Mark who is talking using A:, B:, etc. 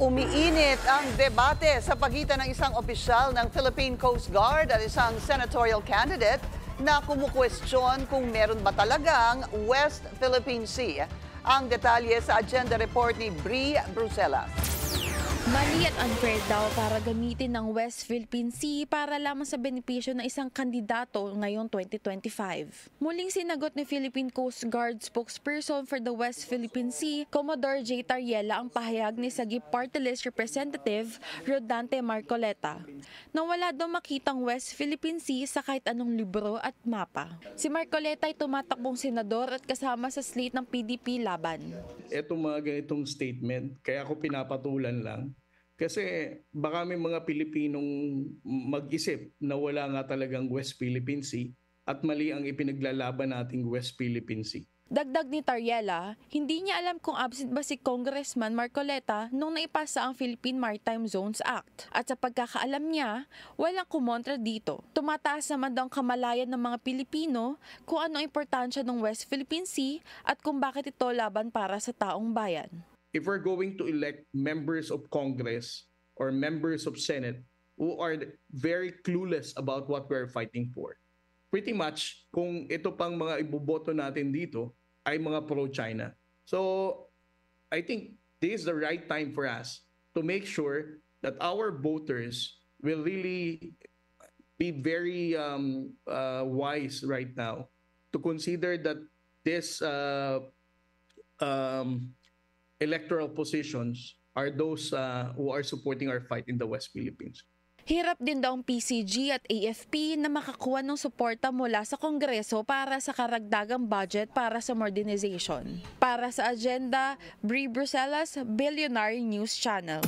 A: Umiinit ang debate sa pagitan ng isang opisyal ng Philippine Coast Guard at isang senatorial candidate na kumukwestiyon kung meron ba talagang West Philippine Sea. Ang detalye sa agenda report ni Bri Bruselas.
B: Mali at unfair daw para gamitin ng West Philippine Sea para lamang sa benepisyo ng isang kandidato ngayong 2025. Muling sinagot ni Philippine Coast Guard spokesperson for the West Philippine Sea, Commodore J. Tariela ang pahayag ni Sagip Party List Representative Rodante Marcoleta na wala daw makitang West Philippine Sea sa kahit anong libro at mapa. Si Marcoleta ay tumatakbong senador at kasama sa slate ng PDP laban.
C: Etong mga ganitong statement, kaya ako pinapatulan lang. Kasi baka may mga Pilipinong mag-isip na wala nga talagang West Philippine Sea at mali ang ipinaglalaban nating West Philippine Sea.
B: Dagdag ni Tariela, hindi niya alam kung absent ba si Congressman Marcoleta nung naipasa ang Philippine Maritime Zones Act. At sa pagkakaalam niya, walang kumontra dito. Tumataas naman daw ang kamalayan ng mga Pilipino kung ano ang importansya ng West Philippine Sea at kung bakit ito laban para sa taong bayan.
C: If we're going to elect members of Congress or members of Senate who are very clueless about what we're fighting for, pretty much kung ito pang mga iboboto natin dito ay mga pro-China. So I think this is the right time for us to make sure that our voters will really be very wise right now to consider that this electoral positions are those who are supporting our fight in the West Philippines.
B: Hirap din daw ang PCG at AFP na makakuha ng suporta mula sa Kongreso para sa karagdagang budget para sa modernization. Para sa agenda, Bri Bruselas, Billionaire News Channel.